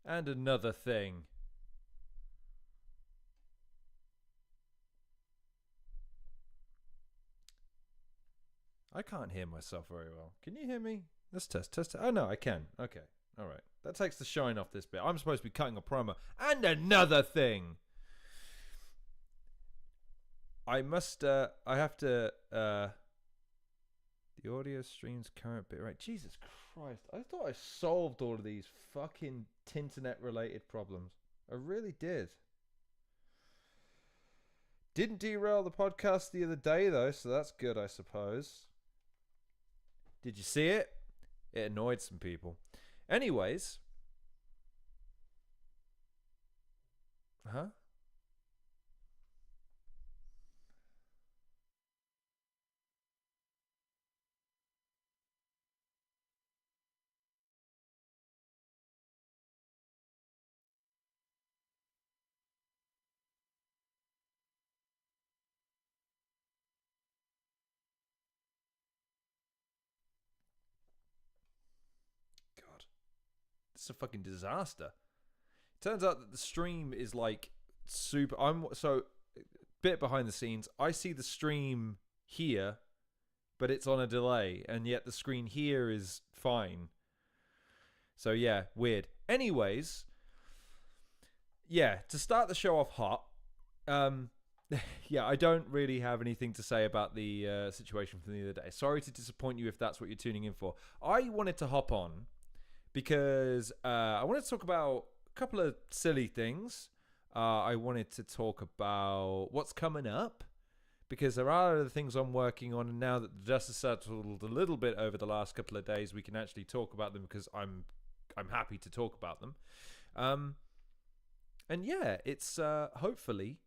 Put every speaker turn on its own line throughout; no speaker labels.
And another thing. I can't hear myself very well. Can you hear me? Let's test. Oh, no, I can. Okay. All right. That takes the shine off this bit. I'm supposed to be cutting a promo. And another thing. I have to, the audio stream's current bitrate. Jesus Christ. I thought I solved all of these fucking Tinternet related problems. I really did. Didn't derail the podcast the other day, though, so that's good, I suppose. Did you see it? It annoyed some people. Anyways. Huh? God. It's a fucking disaster. Turns out that the stream is like super. I'm so bit behind the scenes. I see the stream here, but it's on a delay, and yet the screen here is fine. So yeah, weird. Anyways, yeah, to start the show off hot, yeah, I don't really have anything to say about the situation from the other day. Sorry to disappoint you if that's what you're tuning in for. I wanted to hop on because I wanted to talk about a couple of silly things. I wanted to talk about what's coming up because there are other things I'm working on, and now that the dust has settled a little bit over the last couple of days, we can actually talk about them because I'm happy to talk about them. And yeah, it's hopefully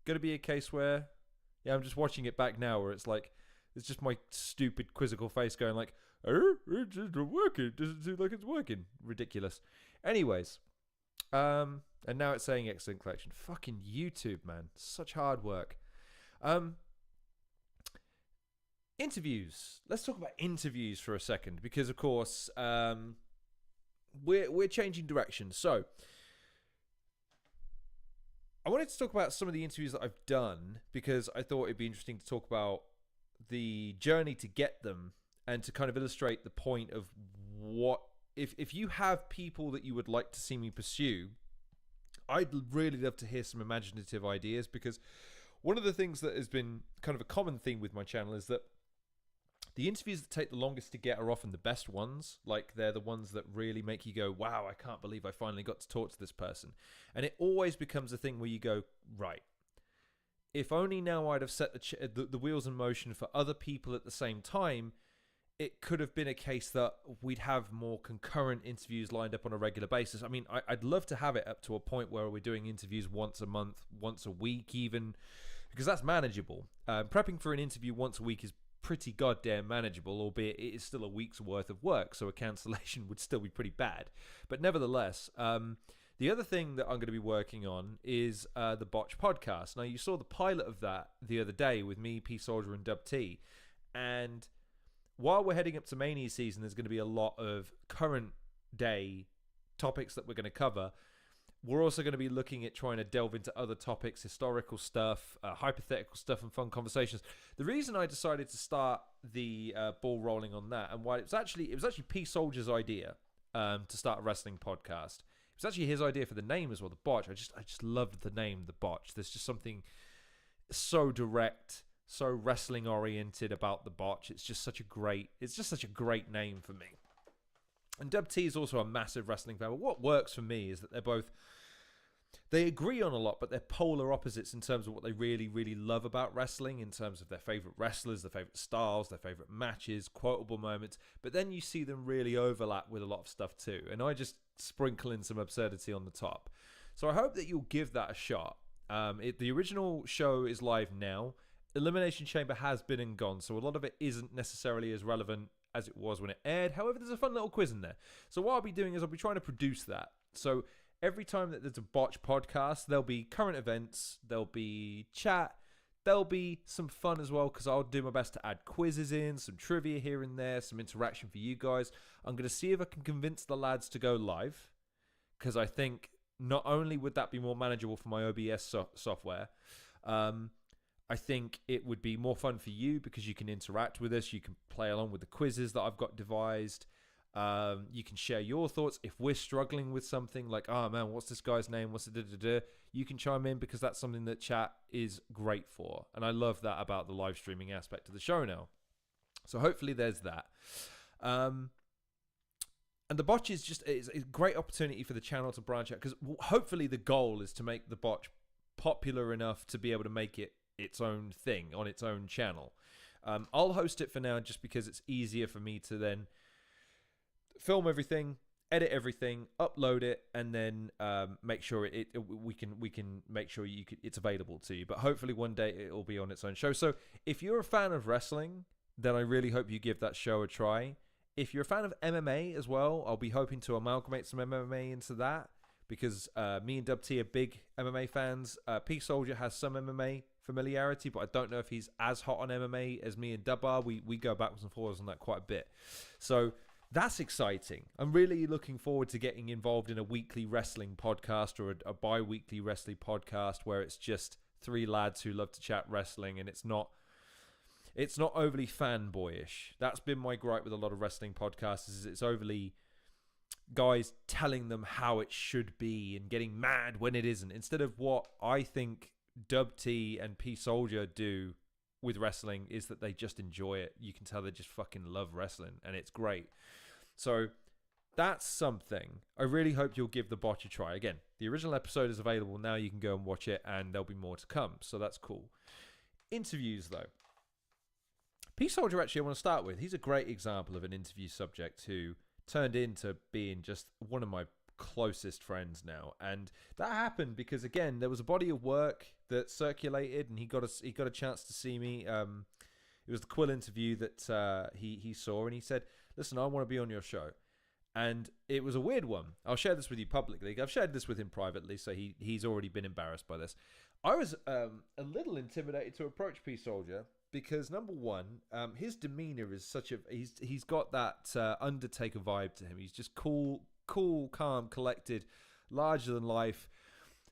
going to be a case where, yeah, I'm just watching it back now where it's like, it's just my stupid quizzical face going like, it's just working. Doesn't seem like it's working. Ridiculous. Anyways, and now it's saying excellent collection. Fucking YouTube, man. Such hard work. Interviews. Let's talk about interviews for a second because, of course, we're changing direction. So, I wanted to talk about some of the interviews that I've done because I thought it'd be interesting to talk about the journey to get them and to kind of illustrate the point of what if you have people that you would like to see me pursue. I'd really love to hear some imaginative ideas because one of the things that has been kind of a common theme with my channel is that the interviews that take the longest to get are often the best ones. Like, they're the ones that really make you go, wow, I can't believe I finally got to talk to this person. And it always becomes a thing where you go, right, if only now I'd have set the wheels in motion for other people at the same time, it could have been a case that we'd have more concurrent interviews lined up on a regular basis. I mean, I'd love to have it up to a point where we're doing interviews once a month, once a week even, because that's manageable. Prepping for an interview once a week is pretty goddamn manageable, albeit it is still a week's worth of work, so a cancellation would still be pretty bad. But nevertheless, the other thing that I'm going to be working on is the Botch podcast. Now, you saw the pilot of that the other day with me, P Soldier, and Dub T. And while we're heading up to Mania season, there's going to be a lot of current day topics that we're going to cover. We're also going to be looking at trying to delve into other topics, historical stuff, hypothetical stuff, and fun conversations. The reason I decided to start the ball rolling on that, and why it was actually P Soldier's idea to start a wrestling podcast. It was actually his idea for the name as well, the Botch. I just loved the name, the Botch. There's just something so direct, so wrestling oriented about the Botch. It's just such a great name for me. And Dub T is also a massive wrestling fan. But what works for me is that they agree on a lot, but they're polar opposites in terms of what they really, really love about wrestling, in terms of their favorite wrestlers, their favorite styles, their favorite matches, quotable moments. But then you see them really overlap with a lot of stuff too. And I just sprinkle in some absurdity on the top. So I hope that you'll give that a shot. The original show is live now. Elimination Chamber has been and gone, so a lot of it isn't necessarily as relevant as it was when it aired. However, there's a fun little quiz in there. So what I'll be doing is I'll be trying to produce that. So every time that there's a Botch podcast, there'll be current events, there'll be chat, there'll be some fun as well, because I'll do my best to add quizzes in, some trivia here and there, some interaction for you guys. I'm going to see if I can convince the lads to go live, because I think not only would that be more manageable for my OBS software, I think it would be more fun for you because you can interact with us. You can play along with the quizzes that I've got devised. You can share your thoughts. If we're struggling with something like, oh man, what's this guy's name? What's it? You can chime in because that's something that chat is great for. And I love that about the live streaming aspect of the show now. So hopefully there's that. And the botch is just is a great opportunity for the channel to branch out, because hopefully the goal is to make the botch popular enough to be able to make it its own thing on its own channel. I'll host it for now just because it's easier for me to then film everything, edit everything, upload it, and then make sure we can make sure it's available to you. But hopefully one day it will be on its own show. So if you're a fan of wrestling, then I really hope you give that show a try. If you're a fan of MMA as well, I'll be hoping to amalgamate some MMA into that, because me and Dub T are big MMA fans. P Soldier has some MMA familiarity, but I don't know if he's as hot on MMA as me and Dub are. We go backwards and forwards on that quite a bit. So that's exciting. I'm really looking forward to getting involved in a weekly wrestling podcast or a bi-weekly wrestling podcast where it's just three lads who love to chat wrestling, and it's not overly fanboyish. That's been my gripe with a lot of wrestling podcasts, is it's overly guys telling them how it should be and getting mad when it isn't, instead of what I think Dub T and P Soldier do with wrestling is that they just enjoy it. You can tell they just fucking love wrestling, and it's great. So that's something. I really hope you'll give the botch a try. Again, the original episode is available now. You can go and watch it, and there'll be more to come. So that's cool. Interviews, though. P Soldier, actually, I want to start with. He's a great example of an interview subject who turned into being just one of my closest friends now. And that happened because, again, there was a body of work that circulated, and he got a chance to see me. It was the Quill interview that he saw, and he said, listen, I want to be on your show. And it was a weird one. I'll share this with you publicly. I've shared this with him privately, so he's already been embarrassed by this. I was a little intimidated to approach P Soldier because, number one, his demeanor is such a... He's got that Undertaker vibe to him. He's just cool, calm, collected, larger than life.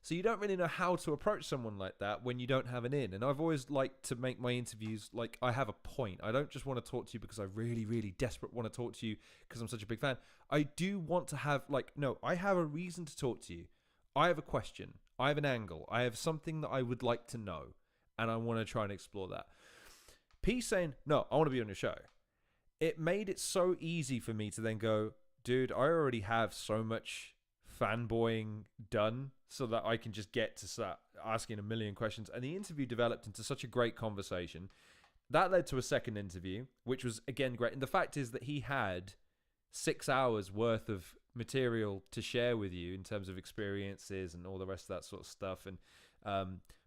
So you don't really know how to approach someone like that when you don't have an in. And I've always liked to make my interviews like I have a point. I don't just want to talk to you because I really, really desperate want to talk to you because I'm such a big fan. I do want to have no, I have a reason to talk to you. I have a question. I have an angle. I have something that I would like to know. And I want to try and explore that. P saying, no, I want to be on your show. It made it so easy for me to then go, dude, I already have so much fanboying done so that I can just get to start asking a million questions. And the interview developed into such a great conversation. That led to a second interview, which was, again, great. And the fact is that he had 6 hours worth of material to share with you in terms of experiences and all the rest of that sort of stuff, and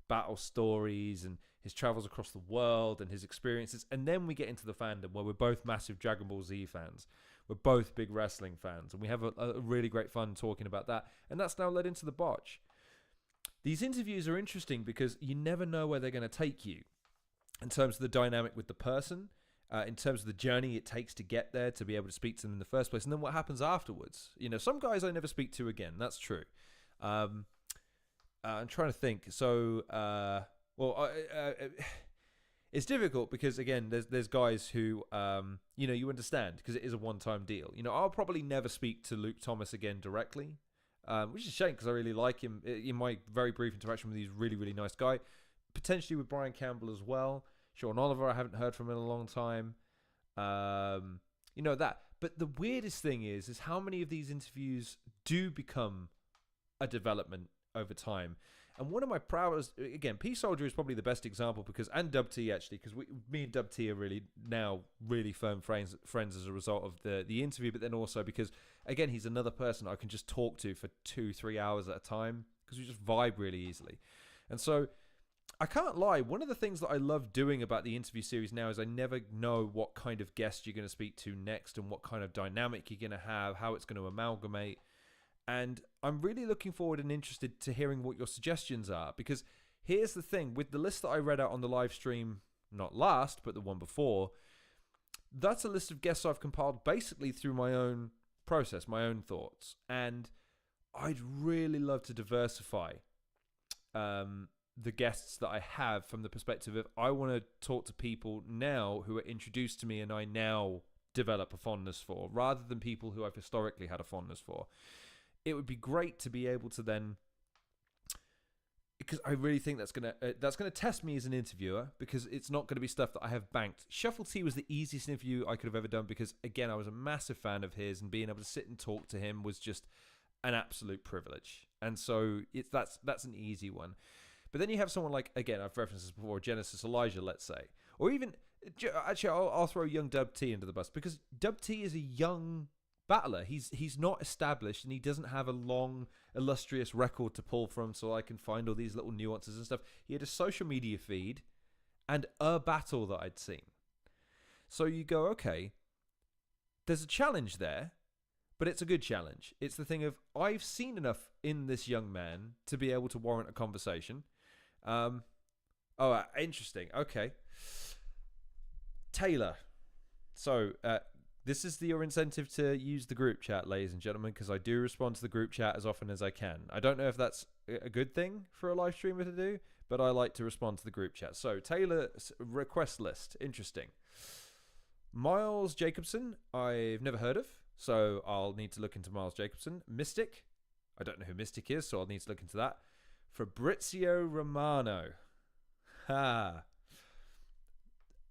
battle stories and his travels across the world and his experiences. And then we get into the fandom where we're both massive Dragon Ball Z fans. We're both big wrestling fans, and we have a really great fun talking about that. And that's now led into the botch. These interviews are interesting because you never know where they're going to take you in terms of the dynamic with the person, in terms of the journey it takes to get there, to be able to speak to them in the first place, and then what happens afterwards. You know, some guys I never speak to again. That's true. I'm trying to think. So, it's difficult because, again, there's guys who, you understand because it is a one-time deal. You know, I'll probably never speak to Luke Thomas again directly, which is a shame because I really like him. In my very brief interaction with him, he's a really, really nice guy. Potentially with Brian Campbell as well. Sean Oliver, I haven't heard from in a long time. That. But the weirdest thing is how many of these interviews do become a development over time. And one of my proudest, again, P Soldier is probably the best example and Dub T actually, because me and Dub T are really now really firm friends as a result of the interview, but then also because, again, he's another person I can just talk to for 2-3 hours at a time because we just vibe really easily. And so I can't lie, one of the things that I love doing about the interview series now is I never know what kind of guest you're going to speak to next and what kind of dynamic you're going to have, how it's going to amalgamate. And I'm really looking forward and interested to hearing what your suggestions are, because here's the thing, with the list that I read out on the live stream, not last, but the one before, that's a list of guests I've compiled basically through my own process, my own thoughts. And I'd really love to diversify the guests that I have from the perspective of I want to talk to people now who are introduced to me and I now develop a fondness for, rather than people who I've historically had a fondness for. It would be great to be able to then, because I really think that's gonna test me as an interviewer, because it's not gonna be stuff that I have banked. Shuffle T was the easiest interview I could have ever done, because again I was a massive fan of his, and being able to sit and talk to him was just an absolute privilege. And so that's an easy one. But then you have someone like, again, I've referenced this before, Genesis Elijah, let's say, or even actually I'll throw young Dub T into the bus, because Dub T is a young battler. He's not established, and he doesn't have a long, illustrious record to pull from, so I can find all these little nuances and stuff. He had a social media feed and a battle that I'd seen. So you go, okay, there's a challenge there, but it's a good challenge. It's the thing of, I've seen enough in this young man to be able to warrant a conversation. Interesting. Okay. Taylor. So, this is your incentive to use the group chat, ladies and gentlemen, because I do respond to the group chat as often as I can. I don't know if that's a good thing for a live streamer to do, but I like to respond to the group chat. So, Taylor's request list. Interesting. Miles Jacobson, I've never heard of, so I'll need to look into Miles Jacobson. Mystic, I don't know who Mystic is, so I'll need to look into that. Fabrizio Romano. Ha.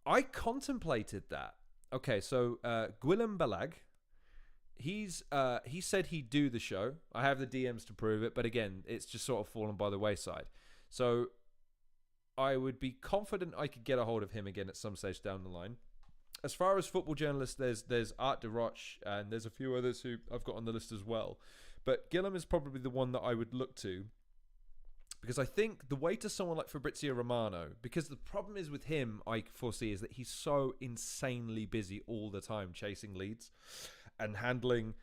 I contemplated that. Okay, so Guillem Balag, he said he'd do the show. I have the DMs to prove it, but again, it's just sort of fallen by the wayside. So I would be confident I could get a hold of him again at some stage down the line. As far as football journalists, there's Art de Roche, and there's a few others who I've got on the list as well. But Guillem is probably the one that I would look to, because I think the way to someone like Fabrizio Romano, because the problem is with him, I foresee, is that he's so insanely busy all the time chasing leads and handling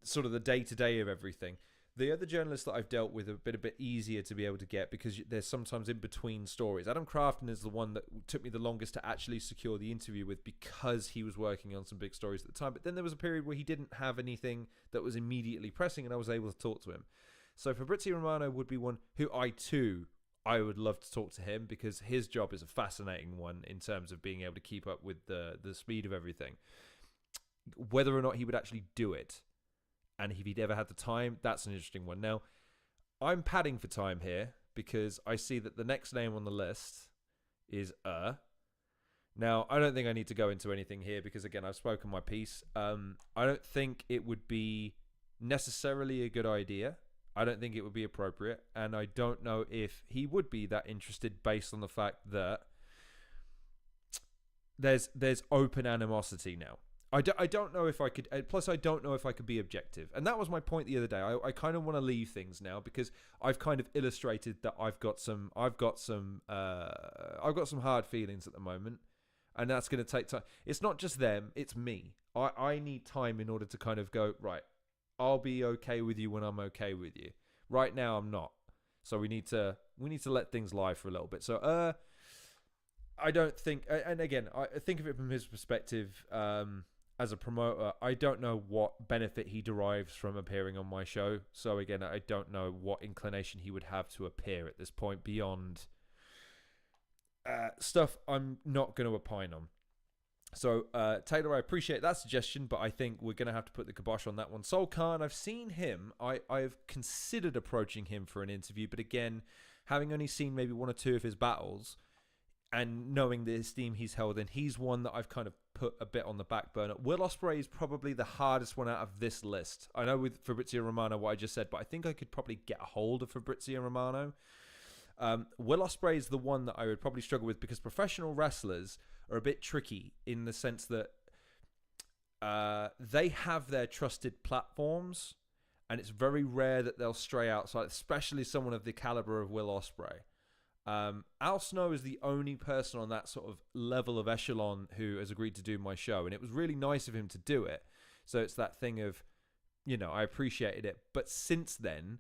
sort of the day-to-day of everything. The other journalists that I've dealt with are a bit easier to be able to get, because there's sometimes in between stories. Adam Crafton is the one that took me the longest to actually secure the interview with, because he was working on some big stories at the time. But then there was a period where he didn't have anything that was immediately pressing, and I was able to talk to him. So Fabrizio Romano would be one who I would love to talk to him, because his job is a fascinating one in terms of being able to keep up with the speed of everything. Whether or not he would actually do it, and if he'd ever had the time, that's an interesting one. Now, I'm padding for time here, because I see that the next name on the list is Now, I don't think I need to go into anything here, because again, I've spoken my piece. I don't think it would be necessarily a good idea. I don't think it would be appropriate, and I don't know if he would be that interested, based on the fact that there's open animosity now. I don't know if I could. Plus, I don't know if I could be objective, and that was my point the other day. I kind of want to leave things now, because I've kind of illustrated that I've got some hard feelings at the moment, and that's going to take time. It's not just them; it's me. I need time in order to kind of go right. I'll be okay with you when I'm okay with you. Right now, I'm not. So we need to let things lie for a little bit. So I don't think, and again, I think of it from his perspective as a promoter. I don't know what benefit he derives from appearing on my show. So again, I don't know what inclination he would have to appear at this point, beyond stuff I'm not going to opine on. So, Taylor, I appreciate that suggestion, but I think we're going to have to put the kibosh on that one. Sol Khan, I've seen him. I've considered approaching him for an interview, but again, having only seen maybe one or two of his battles, and knowing the esteem he's held in, he's one that I've kind of put a bit on the back burner. Will Ospreay is probably the hardest one out of this list. I know with Fabrizio Romano what I just said, but I think I could probably get a hold of Fabrizio Romano. Will Ospreay is the one that I would probably struggle with, because professional wrestlers are a bit tricky in the sense that they have their trusted platforms, and it's very rare that they'll stray outside, especially someone of the caliber of Will Ospreay. Al Snow is the only person on that sort of level of echelon who has agreed to do my show, and it was really nice of him to do it. So it's that thing of, I appreciated it. But since then,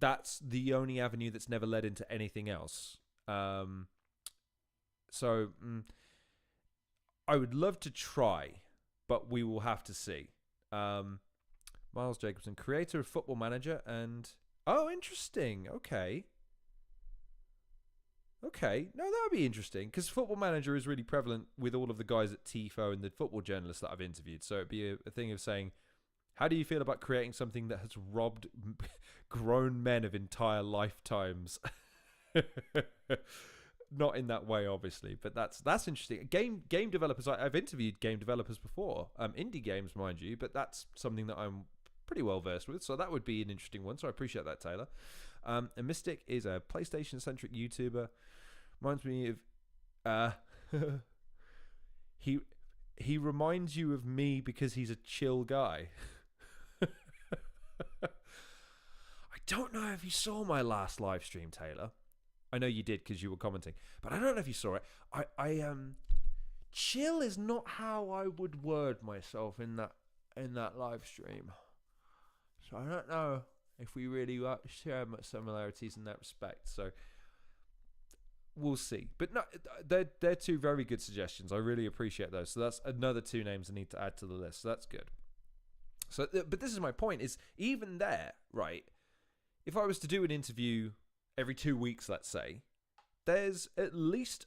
that's the only avenue that's never led into anything else. I would love to try, but we will have to see. Miles Jacobson, creator of Football Manager, and oh, interesting. Okay. Okay, no, that would be interesting because Football Manager is really prevalent with all of the guys at TIFO and the football journalists that I've interviewed. So it'd be a thing of saying, how do you feel about creating something that has robbed grown men of entire lifetimes? Not in that way, obviously, but that's interesting. Game developers, I've interviewed game developers before, indie games, mind you, but that's something that I'm pretty well versed with. So that would be an interesting one. So I appreciate that, Taylor. And Mystic is a PlayStation-centric YouTuber. Reminds me of he reminds you of me because he's a chill guy. I don't know if you saw my last live stream, Taylor. I know you did because you were commenting, but I don't know if you saw it. I chill is not how I would word myself in that live stream. So I don't know if we really share much similarities in that respect. So we'll see. But no, they're two very good suggestions. I really appreciate those. So that's another two names I need to add to the list. So that's good. So, but this is my point, is even there, right? If I was to do an interview every 2 weeks, let's say, there's at least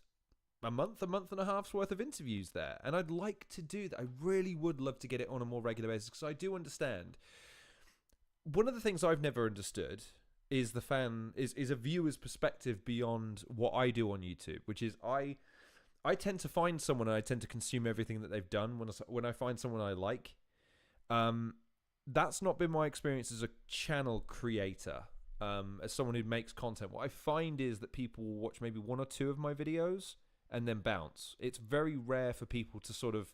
a month and a half's worth of interviews there. And I'd like to do that. I really would love to get it on a more regular basis because I do understand. One of the things I've never understood is is a viewer's perspective beyond what I do on YouTube, which is I tend to find someone and I tend to consume everything that they've done when I find someone I like. That's not been my experience as a channel creator, as someone who makes content. What I find is that people will watch maybe one or two of my videos and then bounce. It's very rare for people to sort of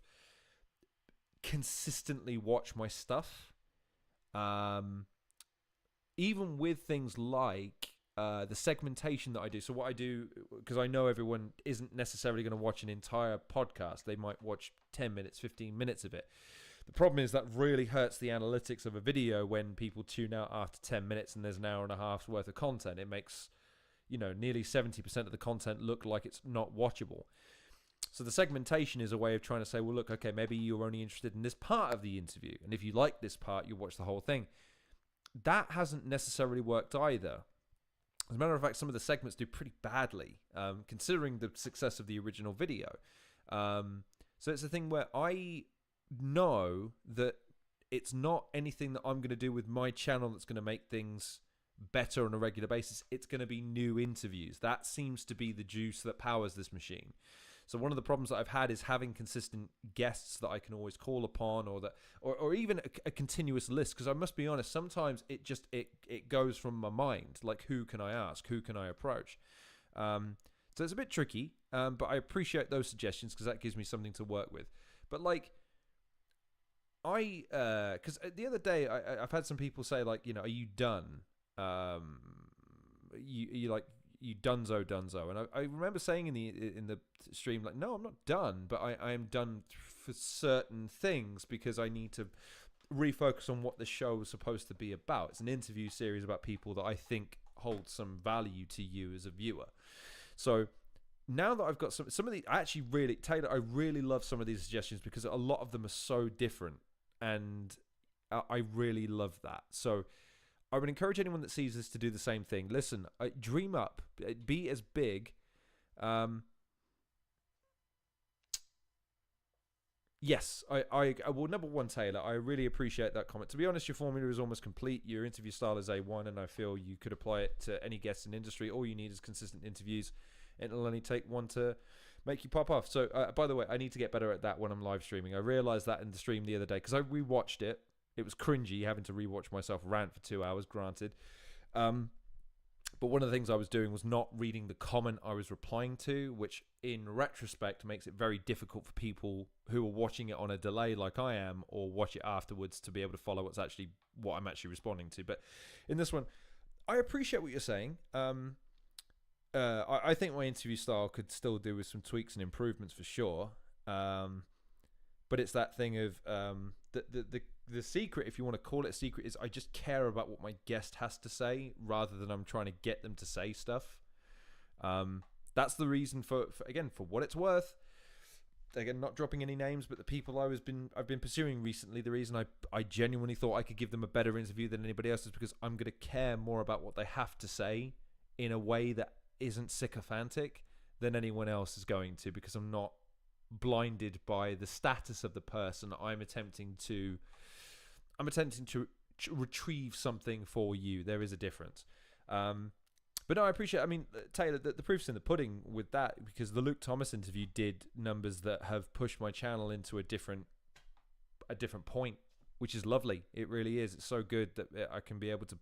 consistently watch my stuff. Even with things like the segmentation that I do. So what I do, because I know everyone isn't necessarily going to watch an entire podcast. They might watch 10 minutes, 15 minutes of it. The problem is that really hurts the analytics of a video when people tune out after 10 minutes and there's an hour and a half's worth of content. It makes, nearly 70% of the content look like it's not watchable. So the segmentation is a way of trying to say, well, look, okay, maybe you're only interested in this part of the interview. And if you like this part, you watch the whole thing. That hasn't necessarily worked either. As a matter of fact, some of the segments do pretty badly, considering the success of the original video. So it's a thing where I know that it's not anything that I'm going to do with my channel that's going to make things better on a regular basis. It's going to be new interviews. That seems to be the juice that powers this machine. So one of the problems that I've had is having consistent guests that I can always call upon, or even a continuous list. Because I must be honest, sometimes it goes from my mind. Like, who can I ask? Who can I approach? So it's a bit tricky, but I appreciate those suggestions because that gives me something to work with. But like, because the other day I've had some people say, like, are you done? You dunzo, and I remember saying in the stream, like, no, I'm not done, but I am done for certain things because I need to refocus on what the show was supposed to be about. It's an interview series about people that I think hold some value to you as a viewer. So now that I've got some of the, Taylor, I really love some of these suggestions because a lot of them are so different, and I really love that. So I would encourage anyone that sees this to do the same thing. Listen, dream up, be as big. Yes, I well, number one, Taylor, I really appreciate that comment. To be honest, your formula is almost complete. Your interview style is A1, and I feel you could apply it to any guest in industry. All you need is consistent interviews, and it'll only take one to make you pop off. So, by the way, I need to get better at that when I'm live streaming. I realized that in the stream the other day because I rewatched it. It was cringy having to rewatch myself rant for 2 hours, granted. But one of the things I was doing was not reading the comment I was replying to, which in retrospect makes it very difficult for people who are watching it on a delay like I am, or watch it afterwards, to be able to follow what I'm actually responding to. But in this one, I appreciate what you're saying. I think my interview style could still do with some tweaks and improvements for sure. But it's that thing of the secret, if you want to call it a secret, is I just care about what my guest has to say rather than I'm trying to get them to say stuff. That's the reason for what it's worth. again, not dropping any names, but the people I've been pursuing recently, the reason I genuinely thought I could give them a better interview than anybody else is because I'm going to care more about what they have to say in a way that isn't sycophantic than anyone else is going to, because I'm not blinded by the status of the person. I'm attempting to retrieve something for you. There is a difference. But no, I appreciate. I mean, Taylor, the proof's in the pudding with that, because the Luke Thomas interview did numbers that have pushed my channel into a different point, which is lovely. It really is. It's so good that I can be able to,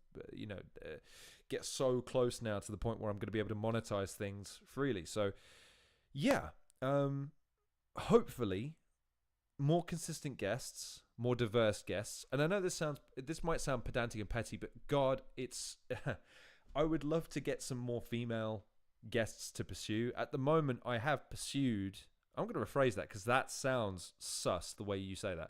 get so close now to the point where I'm going to be able to monetize things freely. So, yeah, hopefully, more consistent guests, more diverse guests. And I know this might sound pedantic and petty, but God, it's. I would love to get some more female guests to pursue. At the moment, I have pursued. I'm going to rephrase that because that sounds sus the way you say that.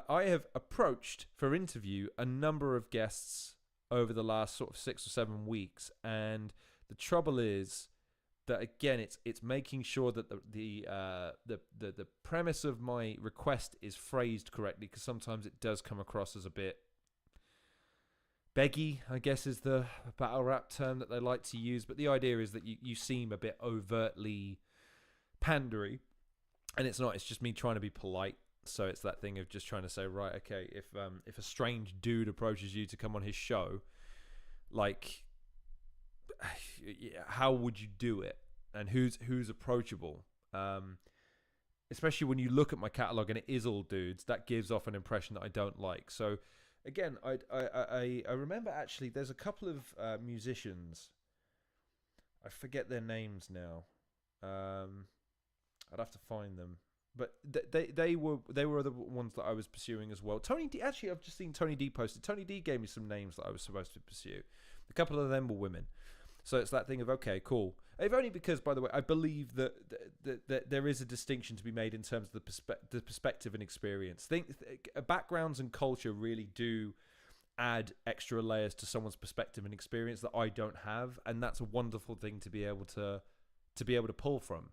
I have approached for interview a number of guests over the last sort of 6 or 7 weeks, and the trouble is that, again, it's making sure that the premise of my request is phrased correctly, because sometimes it does come across as a bit beggy, I guess, is the battle rap term that they like to use. But the idea is that you seem a bit overtly pandery, and it's not. It's just me trying to be polite. So it's that thing of just trying to say, right, okay, if a strange dude approaches you to come on his show, like, how would you do it, and who's approachable? Especially when you look at my catalog and it is all dudes, that gives off an impression that I don't like. So again, I remember, actually, there's a couple of musicians. I forget their names now. I'd have to find them. But they were the ones that I was pursuing as well. Tony D. Actually, I've just seen Tony D posted. Tony D gave me some names that I was supposed to pursue. A couple of them were women. So it's that thing of, okay, cool. If only because, by the way, I believe that there is a distinction to be made in terms of the perspective and experience. Backgrounds and culture really do add extra layers to someone's perspective and experience that I don't have, and that's a wonderful thing to be able to pull from.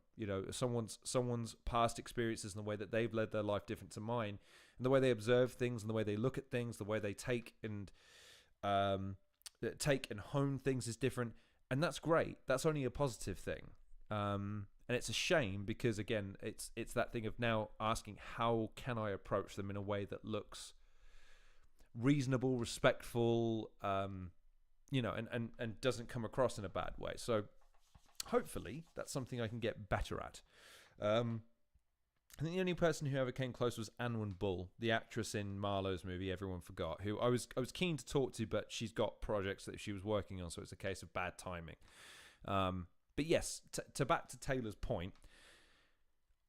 Someone's past experiences and the way that they've led their life different to mine, and the way they observe things and the way they look at things, the way they take and hone things is different. And that's great. That's only a positive thing. And it's a shame because, again, it's that thing of now asking, how can I approach them in a way that looks reasonable, respectful, and doesn't come across in a bad way. So hopefully that's something I can get better at. I think the only person who ever came close was Anwen Bull, the actress in Marlowe's movie Everyone Forgot, who I was keen to talk to, but she's got projects that she was working on, so it's a case of bad timing. But yes, back to Taylor's point,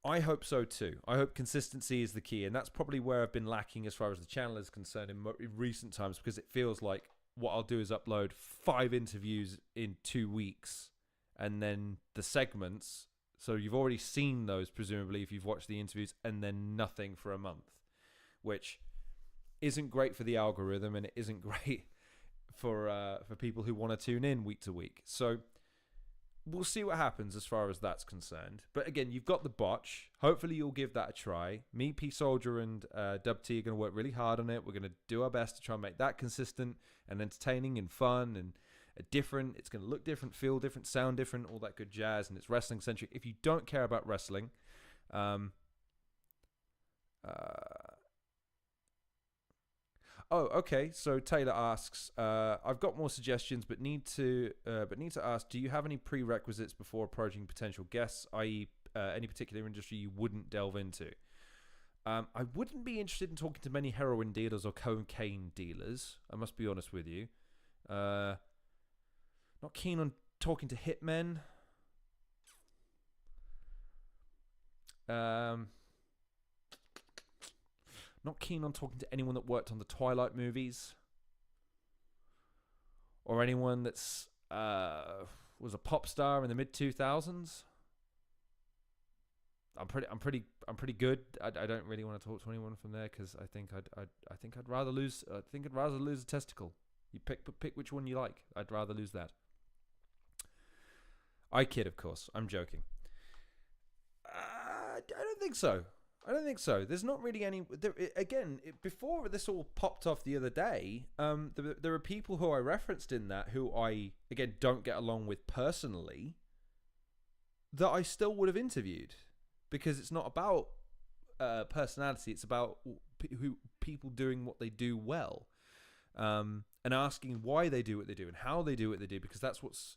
I hope so too. I hope consistency is the key, and that's probably where I've been lacking as far as the channel is concerned in recent times, because it feels like what I'll do is upload 5 interviews in 2 weeks, and then the segments. So you've already seen those, presumably, if you've watched the interviews, and then nothing for a month, which isn't great for the algorithm, and it isn't great for people who want to tune in week to week. So we'll see what happens as far as that's concerned. But again, you've got the botch. Hopefully you'll give that a try. Me, P Soldier, and Dub T are going to work really hard on it. We're going to do our best to try and make that consistent and entertaining and fun and different. It's going to look different, feel different, sound different, all that good jazz, and it's wrestling centric. If you don't care about wrestling, okay. So Taylor asks, I've got more suggestions, but need to ask, do you have any prerequisites before approaching potential guests, i.e., any particular industry you wouldn't delve into? I wouldn't be interested in talking to many heroin dealers or cocaine dealers. I must be honest with you. Not keen on talking to hitmen. Not keen on talking to anyone that worked on the Twilight movies, or anyone that's was a pop star in the mid-2000s. I'm pretty good. I don't really want to talk to anyone from there, because I think I'd rather lose. I think I'd rather lose a testicle. You pick which one you like. I'd rather lose that. I kid, of course. I'm joking. don't think so. I don't think so. There's not really any. Before this all popped off the other day, there are people who I referenced in that who I, again, don't get along with personally, that I still would have interviewed, because it's not about personality. It's about people doing what they do well, and asking why they do what they do and how they do what they do, because that's what's,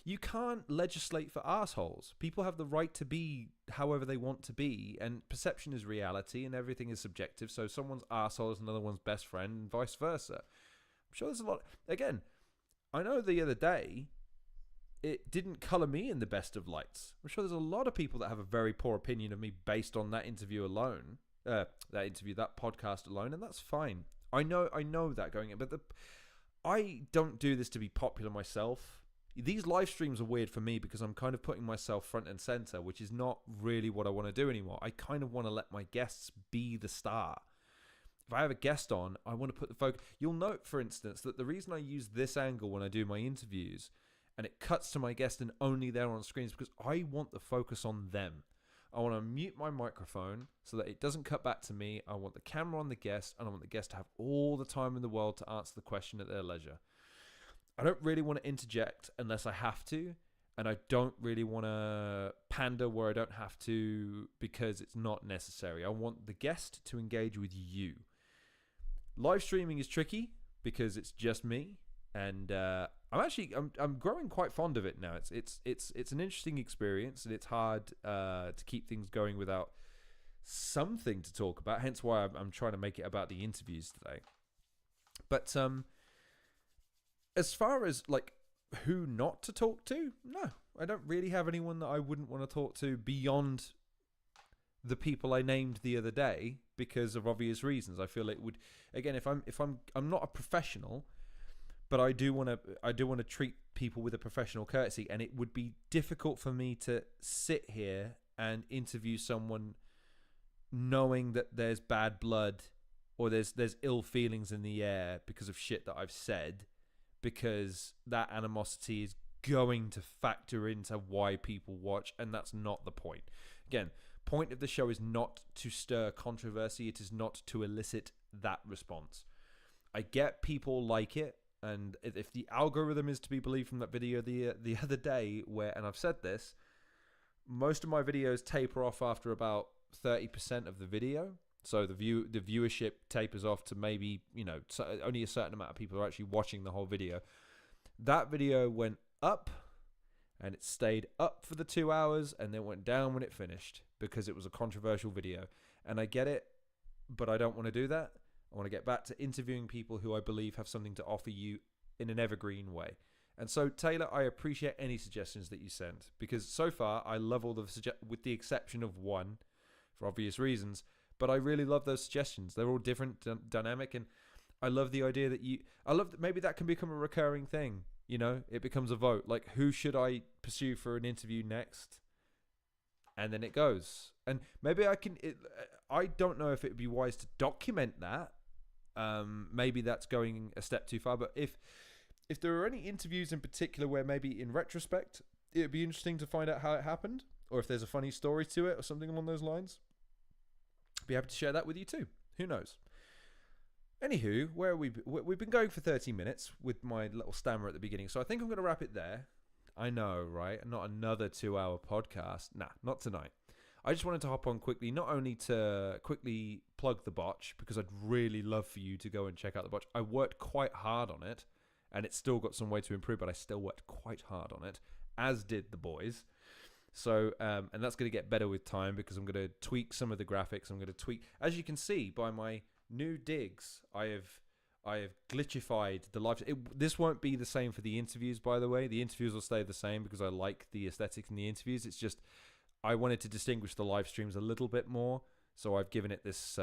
you can't legislate for assholes. People have the right to be however they want to be, and perception is reality, and everything is subjective. So someone's asshole is another one's best friend, and vice versa. I'm sure there's a lot. Again, I know the other day, it didn't colour me in the best of lights. I'm sure there's a lot of people that have a very poor opinion of me based on that interview alone, that podcast alone, and that's fine. I know that going in, but I don't do this to be popular myself. These live streams are weird for me because I'm kind of putting myself front and center, which is not really what I want to do anymore. I kind of want to let my guests be the star. If I have a guest on, I want to put the focus. You'll note, for instance, that the reason I use this angle when I do my interviews and it cuts to my guest and only they're on screen is because I want the focus on them. I want to mute my microphone so that it doesn't cut back to me. I want the camera on the guest, and I want the guest to have all the time in the world to answer the question at their leisure. I don't really want to interject unless I have to, and I don't really want to pander where I don't have to because it's not necessary. I want the guest to engage with you. Live streaming is tricky because it's just me, and I'm growing quite fond of it now. It's an interesting experience, and it's hard to keep things going without something to talk about. Hence why I'm trying to make it about the interviews today. But as far as like who not to talk to, no, I don't really have anyone that I wouldn't want to talk to beyond the people I named the other day because of obvious reasons. I feel it would, again, if I'm not a professional, but I do want to treat people with a professional courtesy, and it would be difficult for me to sit here and interview someone knowing that there's bad blood or there's ill feelings in the air because of shit that I've said, because that animosity is going to factor into why people watch, and that's not the point. Again, point of the show is not to stir controversy. It is not to elicit that response. I get people like it, and if the algorithm is to be believed from that video the other day, and I've said this, most of my videos taper off after about 30% of the video. So the viewership tapers off to maybe, only a certain amount of people are actually watching the whole video. That video went up, and it stayed up for the 2 hours, and then went down when it finished because it was a controversial video. And I get it, but I don't want to do that. I want to get back to interviewing people who I believe have something to offer you in an evergreen way. And so, Taylor, I appreciate any suggestions that you send, because so far I love all with the exception of one, for obvious reasons. But I really love those suggestions. They're all different, dynamic, and I love the idea that maybe that can become a recurring thing. It becomes a vote. Like, who should I pursue for an interview next? And then it goes. And maybe I don't know if it would be wise to document that. Maybe that's going a step too far. But if there are any interviews in particular where maybe in retrospect it would be interesting to find out how it happened, or if there's a funny story to it or something along those lines, be happy to share that with you too. Who knows? Anywho, we've been going for 30 minutes with my little stammer at the beginning, so I think I'm going to wrap it there. I know, right? Not another 2-hour podcast. Nah, not tonight. I just wanted to hop on quickly, not only to quickly plug the botch, because I'd really love for you to go and check out the botch. I worked quite hard on it, and it's still got some way to improve, but I still worked quite hard on it, as did the boys. So, and that's going to get better with time because I'm going to tweak some of the graphics. I'm going to tweak, as you can see by my new digs, I have glitchified the live. This won't be the same for the interviews, by the way. The interviews will stay the same because I like the aesthetics in the interviews. It's just I wanted to distinguish the live streams a little bit more, so I've given it this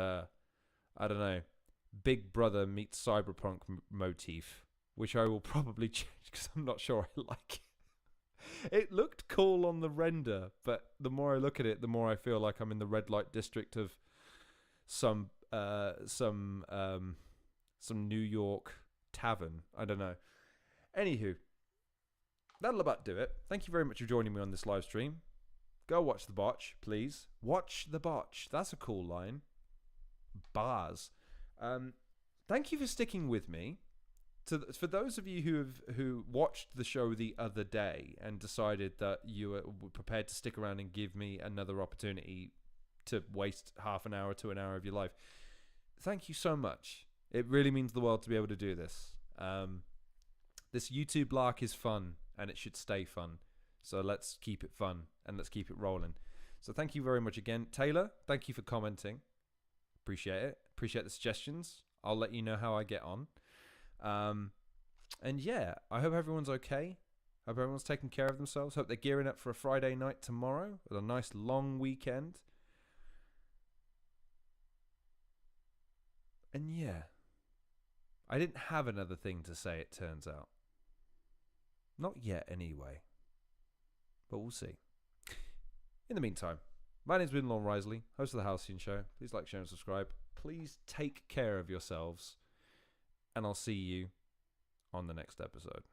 Big Brother meets Cyberpunk motif, which I will probably change because I'm not sure I like it. It looked cool on the render, but the more I look at it, the more I feel like I'm in the red light district of some New York tavern. I don't know. Anywho, that'll about do it. Thank you very much for joining me on this live stream. Go watch The Botch, please. Watch The Botch. That's a cool line. Bars. Thank you for sticking with me. For those of you who watched the show the other day and decided that you were prepared to stick around and give me another opportunity to waste half an hour to an hour of your life, thank you so much. It really means the world to be able to do this. This YouTube lark is fun, and it should stay fun. So let's keep it fun, and let's keep it rolling. So thank you very much again. Taylor, thank you for commenting. Appreciate it. Appreciate the suggestions. I'll let you know how I get on. And yeah, I hope everyone's okay. Hope everyone's taking care of themselves. Hope they're gearing up for a Friday night tomorrow with a nice long weekend. And yeah, I didn't have another thing to say, it turns out. Not yet, anyway. But we'll see. In the meantime, my name's been Lon Risley, host of the Halcyon Show. Please like, share, and subscribe. Please take care of yourselves. And I'll see you on the next episode.